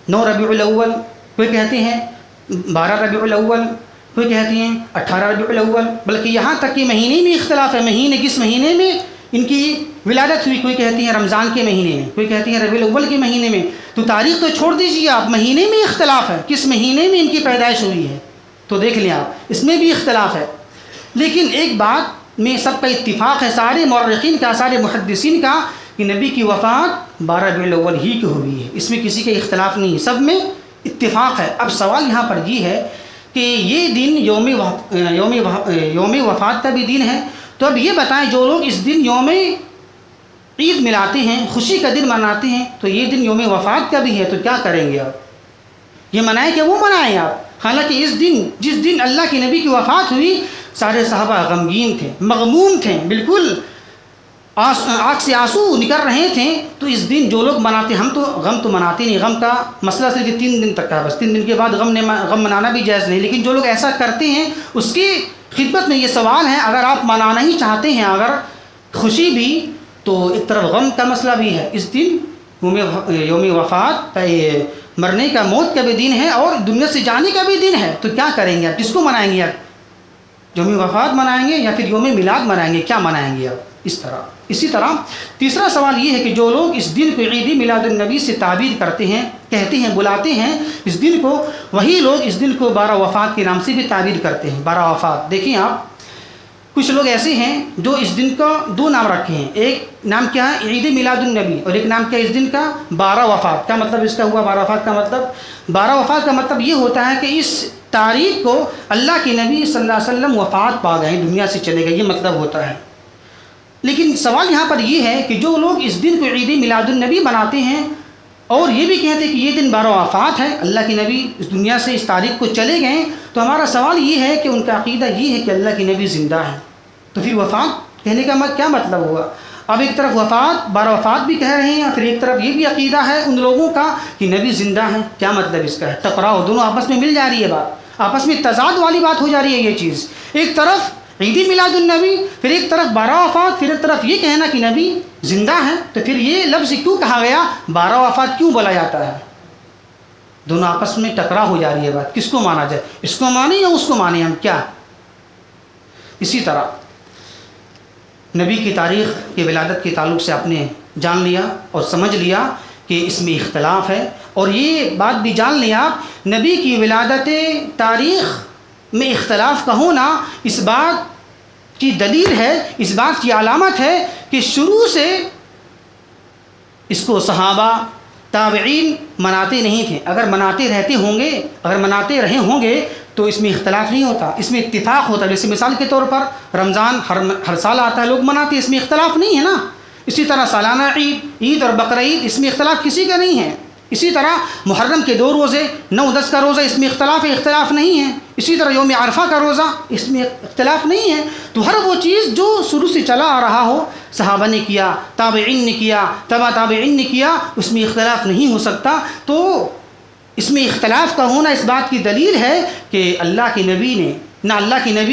9 ربیع الاول، کوئی کہتے ہیں 12 ربیع الاول، کوئی کہتے ہیں 18 ربیع الاول، بلکہ یہاں تک کہ مہینے میں اختلاف ہے، مہینے کس مہینے میں ان کی ولادت ہوئی، کوئی کہتی ہیں رمضان کے مہینے میں، کوئی کہتی ہیں ربیع الاول کے مہینے میں۔ تو تاریخ تو چھوڑ دیجیے آپ، مہینے میں اختلاف ہے، کس مہینے میں ان کی پیدائش ہوئی ہے، تو دیکھ لیں آپ، اس میں بھی اختلاف ہے۔ لیکن ایک بات میں سب کا اتفاق ہے، سارے مورخین کا، سارے محدثین کا، کہ نبی کی وفات 12 ربیع الاول ہی کی ہوئی ہے، اس میں کسی کا اختلاف نہیں ہے، سب میں اتفاق ہے۔ اب سوال یہاں پر یہ ہے کہ یہ دن یوم وفات کا بھی دن ہے، تو اب یہ بتائیں جو لوگ اس دن یوم عید ملاتے ہیں، خوشی کا دن مناتے ہیں، تو یہ دن یوم وفات کا بھی ہے، تو کیا کریں گے آپ؟ یہ منائیں کہ وہ منائیں آپ؟ حالانکہ اس دن، جس دن اللہ کے نبی کی وفات ہوئی، سارے صحابہ غمگین تھے، مغموم تھے، بالکل آنکھ سے آنسو نکل رہے تھے۔ تو اس دن جو لوگ مناتے، ہم تو غم تو مناتے نہیں، غم کا مسئلہ صرف 3 دن تک کا، بس 3 دن کے بعد غم منانا بھی جائز نہیں، لیکن جو لوگ ایسا کرتے ہیں اس کی خدمت میں یہ سوال ہے، اگر آپ منانا ہی چاہتے ہیں، اگر خوشی بھی، تو ایک طرف غم کا مسئلہ بھی ہے۔ اس دن یوم وفات، مرنے کا، موت کا بھی دن ہے، اور دنیا سے جانے کا بھی دن ہے، تو کیا کریں گے آپ؟ کس کو منائیں گے آپ؟ یوم وفات منائیں گے یا پھر یوم میلاد منائیں گے؟ کیا منائیں گے آپ؟ اس طرح۔ اسی طرح تیسرا سوال یہ ہے کہ جو لوگ اس دن کو عید میلاد النبی سے تعبیر کرتے ہیں، کہتے ہیں، بلاتے ہیں اس دن کو، وہی لوگ اس دن کو 12 وفات کے نام سے بھی تعبیر کرتے ہیں۔ 12 وفات، دیکھیں آپ، کچھ لوگ ایسے ہیں جو اس دن کا 2 نام رکھے ہیں، ایک نام کیا ہے؟ عید میلاد النبی، اور ایک نام کیا ہے اس دن کا؟ 12 وفات۔ کیا مطلب اس کا ہوا 12 وفات کا مطلب؟ 12 وفات کا مطلب یہ ہوتا ہے کہ اس تاریخ کو اللہ کے نبی صلی اللہ علیہ وسلم وفات پا گئے، دنیا سے چلے گئے، یہ مطلب ہوتا ہے۔ لیکن سوال یہاں پر یہ ہے کہ جو لوگ اس دن کو عید میلاد النبی مناتے ہیں اور یہ بھی کہتے ہیں کہ یہ دن بارہ وفات ہے، اللہ کے نبی اس دنیا سے اس تاریخ کو چلے گئے، تو ہمارا سوال یہ ہے کہ ان کا عقیدہ یہ ہے کہ اللہ کے نبی زندہ ہے، تو پھر وفات کہنے کا کیا مطلب ہوا؟ اب ایک طرف وفات بارہ وفات بھی کہہ رہے ہیں، اور پھر ایک طرف یہ بھی عقیدہ ہے ان لوگوں کا کہ نبی زندہ ہے، کیا مطلب اس کا ہے؟ ٹکراؤ، دونوں آپس میں مل جا رہی ہے، بات آپس میں تضاد والی بات ہو جا رہی ہے یہ چیز، ایک طرف عید میلاد النبی، پھر ایک طرف بارہ وفات، پھر ایک طرف یہ کہنا کہ نبی زندہ ہے، تو پھر یہ لفظ کیوں کہا گیا؟ بارہ وفات کیوں بولا جاتا ہے؟ دونوں آپس میں ٹکرا ہو جا رہی ہے بات، کس کو مانا جائے؟ اس کو مانے یا اس کو مانے ہم کیا؟ اسی طرح نبی کی تاریخ کی ولادت کے تعلق سے آپ نے جان لیا اور سمجھ لیا کہ اس میں اختلاف ہے، اور یہ بات بھی جان لیا آپ نبی کی ولادت تاریخ میں اختلاف کا ہونا اس بات کی دلیل ہے، اس بات کی علامت ہے کہ شروع سے اس کو صحابہ تابعین مناتے نہیں تھے، اگر مناتے رہے ہوں گے تو اس میں اختلاف نہیں ہوتا، اس میں اتفاق ہوتا ہے۔ جیسے مثال کے طور پر رمضان ہر سال آتا ہے، لوگ مناتے ہیں، اس میں اختلاف نہیں ہے نا۔ اسی طرح سالانہ عید اور بقرعید، اس میں اختلاف کسی کا نہیں ہے۔ اسی طرح محرم کے 2 روزے 9-10 کا روزہ، اس میں اختلاف نہیں ہے۔ اسی طرح یوم عرفہ کا روزہ، اس میں اختلاف نہیں ہے۔ تو ہر وہ چیز جو شروع سے چلا آ رہا ہو، صحابہ نے کیا، تابعین نے کیا، تبع تابعین نے کیا، اس میں اختلاف نہیں ہو سکتا۔ تو اس میں اختلاف کا ہونا اس بات کی دلیل ہے کہ اللہ کے نبی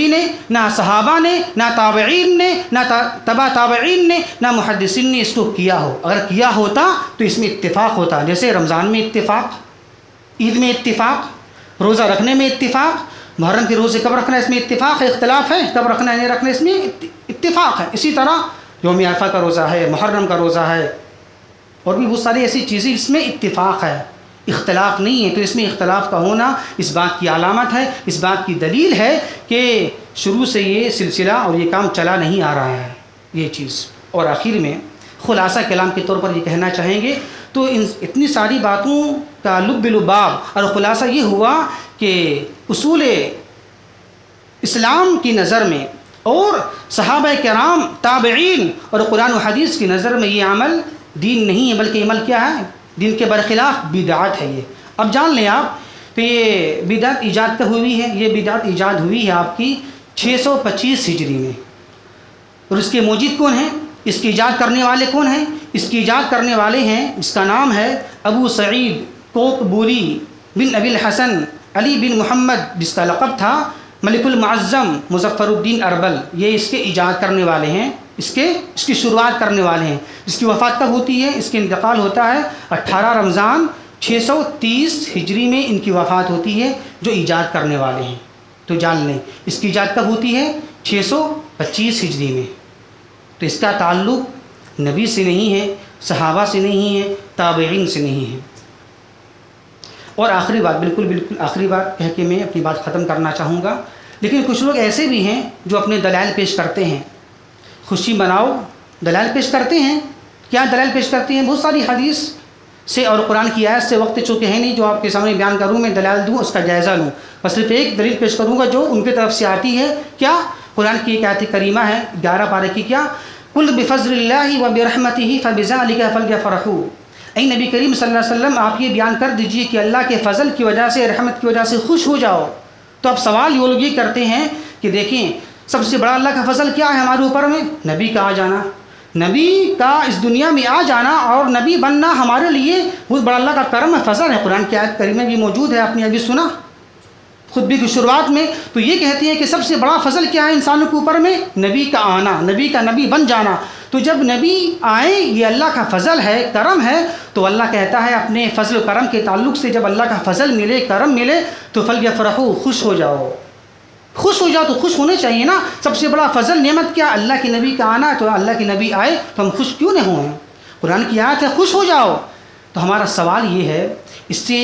نے، نہ صحابہ نے، نہ تابعین نے، نہ تبع تابعین نے، نہ محدثین نے اس کو کیا ہو۔ اگر کیا ہوتا تو اس میں اتفاق ہوتا، جیسے رمضان میں اتفاق، عید میں اتفاق، روزہ رکھنے میں اتفاق، محرم کے روزے کب رکھنا ہے اس میں اتفاق ہے، اختلاف ہے، کب رکھنا ہے نہیں رکھنا اس میں اتفاق ہے۔ اسی طرح یوم عرفہ کا روزہ ہے، محرم کا روزہ ہے، اور بھی بہت ساری ایسی چیزیں اس میں اتفاق ہے، اختلاف نہیں ہے۔ تو اس میں اختلاف کا ہونا اس بات کی علامت ہے، اس بات کی دلیل ہے کہ شروع سے یہ سلسلہ اور یہ کام چلا نہیں آ رہا ہے یہ چیز۔ اور آخر میں خلاصہ کلام کے طور پر یہ کہنا چاہیں گے، تو اتنی ساری باتوں کا لب لباب اور خلاصہ یہ ہوا کہ اصول اسلام کی نظر میں اور صحابہ کرام، تابعین اور قرآن و حدیث کی نظر میں یہ عمل دین نہیں ہے، بلکہ عمل کیا ہے؟ دین کے برخلاف بدعت ہے یہ۔ اب جان لیں آپ کہ یہ بدعت ایجاد کب ہوئی ہے؟ یہ بدعت ایجاد ہوئی ہے آپ کی 625 ہجری میں، اور اس کے موجد کون ہیں؟ اس کی ایجاد کرنے والے کون ہیں؟ اس کی ایجاد کرنے والے ہیں، اس کا نام ہے ابو سعید کوکبوری بن ابی الحسن علی بن محمد، جس کا لقب تھا ملک المعظم مظفر الدین اربل۔ یہ اس کے ایجاد کرنے والے ہیں، اس کی شروعات کرنے والے ہیں۔ اس کی وفات کب ہوتی ہے؟ اس کے انتقال ہوتا ہے 18 رمضان 630 ہجری میں ان کی وفات ہوتی ہے، جو ایجاد کرنے والے ہیں۔ تو جان لیں اس کی ایجاد کب ہوتی ہے؟ 625 ہجری میں۔ تو اس کا تعلق نبی سے نہیں ہے، صحابہ سے نہیں ہے، تابعین سے نہیں ہے۔ اور آخری بات، بالکل آخری بات کہہ کے میں اپنی بات ختم کرنا چاہوں گا، لیکن کچھ لوگ ایسے بھی ہیں جو اپنے دلائل پیش کرتے ہیں، خوشی مناؤ دلائل پیش کرتے ہیں۔ کیا دلائل پیش کرتے ہیں؟ بہت ساری حدیث سے اور قرآن کی آیت سے، وقت چونکہ ہے نہیں جو آپ کے سامنے بیان کروں، میں دلائل دوں، اس کا جائزہ لوں، بس صرف ایک دلیل پیش کروں گا جو ان کی طرف سے آتی ہے۔ کیا؟ قرآن کی ایک آیت کریمہ ہے 11 پارے کی، کیا؟ قل بفضل اللہ وبرحمتہ فبذلک فلیفرحوا۔ اے نبی کریم صلی اللہ علیہ وسلم، آپ یہ بیان کر دیجئے کہ اللہ کے فضل کی وجہ سے، رحمت کی وجہ سے خوش ہو جاؤ۔ تو اب سوال یہ لوگ یہ کرتے ہیں کہ دیکھیں سب سے بڑا اللہ کا فضل کیا ہے ہمارے اوپر میں؟ نبی کا آ جانا، نبی کا اس دنیا میں آ جانا اور نبی بننا ہمارے لیے بہت بڑا اللہ کا کرم ہے، فضل ہے۔ قرآن کی آیت کریمہ بھی موجود ہے، آپ نے ابھی سنا خطبے کی شروعات میں۔ تو یہ کہتے ہیں کہ سب سے بڑا فضل کیا ہے انسانوں کے اوپر میں؟ نبی کا آنا، نبی بن جانا۔ تو جب نبی آئے یہ اللہ کا فضل ہے، کرم ہے، تو اللہ کہتا ہے اپنے فضل و کرم کے تعلق سے، جب اللہ کا فضل ملے، کرم ملے تو فلیفرحوا، خوش ہو جاؤ۔ خوش ہو جاؤ تو خوش ہونے چاہیے نا۔ سب سے بڑا فضل نعمت کیا؟ اللہ کے نبی کا آنا، تو اللہ کے نبی آئے تو ہم خوش کیوں نہ ہوں؟ قرآن کی آیت ہے خوش ہو جاؤ۔ تو ہمارا سوال یہ ہے، اس سے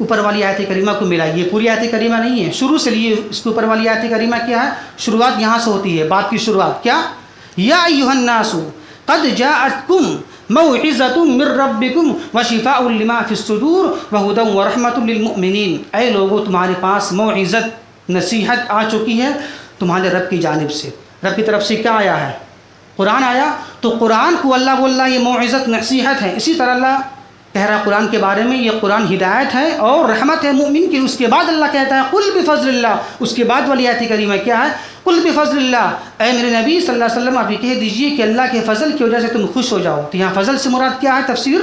اوپر والی آیت کریمہ کو ملائیے، پوری آیت کریمہ نہیں ہے، شروع سے لیے اس کے اوپر والی آیت کریمہ کیا ہے؟ شروعات یہاں سے ہوتی ہے، بات کی شروعات کیا؟ یا ایھا الناس قد جاءتکم موعظۃ من ربکم وشفاء لما فی الصدور وہدی ورحمۃ للمؤمنین۔ اے لوگو، تمہارے پاس موعظت، نصیحت آ چکی ہے تمہارے رب کی جانب سے۔ رب کی طرف سے کیا آیا ہے؟ قرآن آیا تو قرآن کو اللہ بول رہا یہ موعظت نصیحت ہے. اسی طرح اللہ کہہ رہا قرآن کے بارے میں یہ قرآن ہدایت ہے اور رحمت ہے مومن کی. اس کے بعد اللہ کہتا ہے قل بفضل اللہ. اس کے بعد والی آیت کریمہ کیا ہے؟ قل بفضل اللہ. اے میرے نبی صلی اللہ علیہ وسلم آپ یہ کہہ دیجئے کہ اللہ کے فضل کی وجہ سے تم خوش ہو جاؤ. تو یہاں فضل سے مراد کیا ہے؟ تفسیر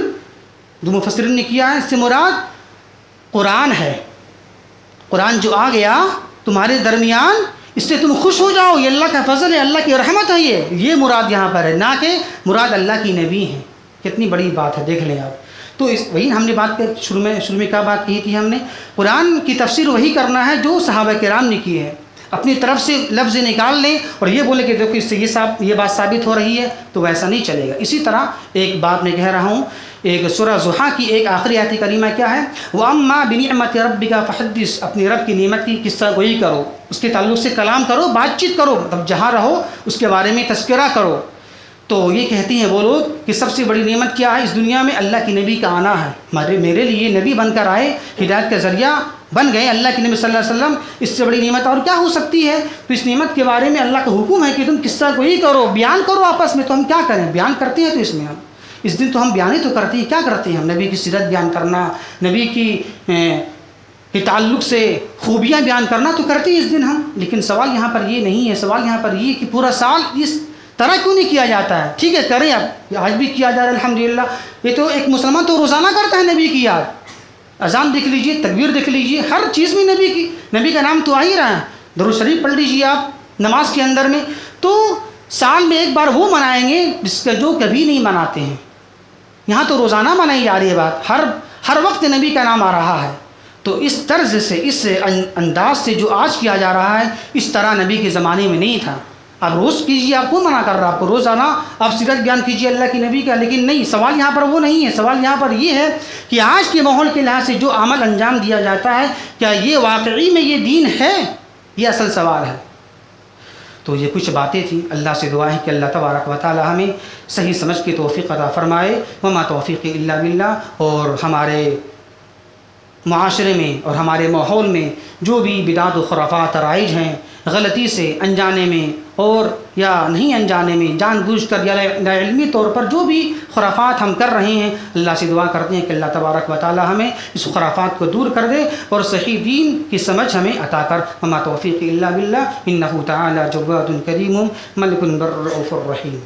جو مفسرین نے کیا ہے اس سے مراد قرآن ہے. قرآن جو آ گیا تمہارے درمیان اس سے تم خوش ہو جاؤ. یہ اللہ کا فضل ہے, اللہ کی رحمت ہے. یہ مراد یہاں پر ہے, نہ کہ مراد اللہ کی نبی ہیں. کتنی بڑی بات ہے, دیکھ لیں آپ. تو وہی ہم نے بات کر شروع میں کیا بات کی تھی ہم نے؟ قرآن کی تفسیر وہی کرنا ہے جو صحابہ کرام نے کی ہے. اپنی طرف سے لفظ نکال لیں اور یہ بولے کہ دیکھو اس سے یہ بات ثابت ہو رہی ہے, تو ویسا نہیں چلے گا. اسی طرح ایک بات میں کہہ رہا ہوں, ایک سورہ ضحیٰ کی ایک آخری آیت کریمہ کیا ہے؟ وَأَمَّا بِنِعْمَةِ رَبِّكَ فَحَدِّثْ. اپنی رب کی نعمت کی قصہ گوئی کرو, اس کے تعلق سے کلام کرو, بات چیت کرو, مطلب جہاں رہو اس کے بارے میں تذکرہ کرو. تو یہ کہتی ہیں وہ لوگ کہ سب سے بڑی نعمت کیا ہے اس دنیا میں؟ اللہ کی نبی کا آنا ہے. میرے لیے نبی بن کر آئے, ہدایت کا ذریعہ بن گئے اللہ کے نبی صلی اللہ علیہ وسلم. اس سے بڑی نعمت اور کیا ہو سکتی ہے؟ تو اس نعمت کے بارے میں اللہ کا حکم ہے کہ تم قصہ گوئی کرو, بیان کرو آپس میں. تو ہم کیا کریں؟ بیان کرتے ہیں. تو اس میں ہم اس دن تو ہم بیان ہی تو کرتے ہیں. کیا کرتے ہیں ہم؟ نبی کی سیرت بیان کرنا, نبی کی تعلق سے خوبیاں بیان کرنا تو کرتے ہیں اس دن ہم. لیکن سوال یہاں پر یہ نہیں ہے. سوال یہاں پر یہ کہ پورا سال اس طرح کیوں نہیں کیا جاتا ہے؟ ٹھیک ہے کریں, اب آج بھی کیا جا رہا ہے الحمدللہ. یہ تو ایک مسلمان تو روزانہ کرتا ہے نبی کی یاد. اذان دیکھ لیجئے, تکبیر دیکھ لیجئے, ہر چیز میں نبی کا نام تو آ ہی رہا ہے. درود شریف پڑھ لیجئے آپ نماز کے اندر میں. تو سال میں ایک بار وہ منائیں گے جس کا جو کبھی نہیں مناتے ہیں. یہاں تو روزانہ منائی جا رہی ہے بات, ہر وقت نبی کا نام آ رہا ہے. تو اس طرز سے, اس انداز سے جو آج کیا جا رہا ہے, اس طرح نبی کے زمانے میں نہیں تھا. آپ روز کیجیے, آپ کو منع کر رہا, آپ کو روزانہ آپ سیرت بیان کیجیے اللہ کی نبی کا. لیکن نہیں, سوال یہاں پر وہ نہیں ہے. سوال یہاں پر یہ ہے کہ آج کے ماحول کے لحاظ سے جو عمل انجام دیا جاتا ہے, کیا یہ واقعی میں یہ دین ہے؟ یہ اصل سوال ہے. تو یہ کچھ باتیں تھیں. اللہ سے دعا ہے کہ اللہ تبارک و تعالی ہمیں صحیح سمجھ کے توفیق عطا فرمائے. وما توفیق الا باللہ. اور ہمارے معاشرے میں اور ہمارے ماحول میں جو بھی بدعت و خرافات رائج ہیں, غلطی سے انجانے میں اور یا نہیں انجانے میں, جان بوجھ کر یا علمی طور پر جو بھی خرافات ہم کر رہے ہیں, اللہ سے دعا کرتے ہیں کہ اللہ تبارک و تعالی ہمیں اس خرافات کو دور کر دے اور صحیح دین کی سمجھ ہمیں عطا کر. وما توفیق الا باللہ انہ تعالی جواد کریم ملک بر رؤوف الرحیم.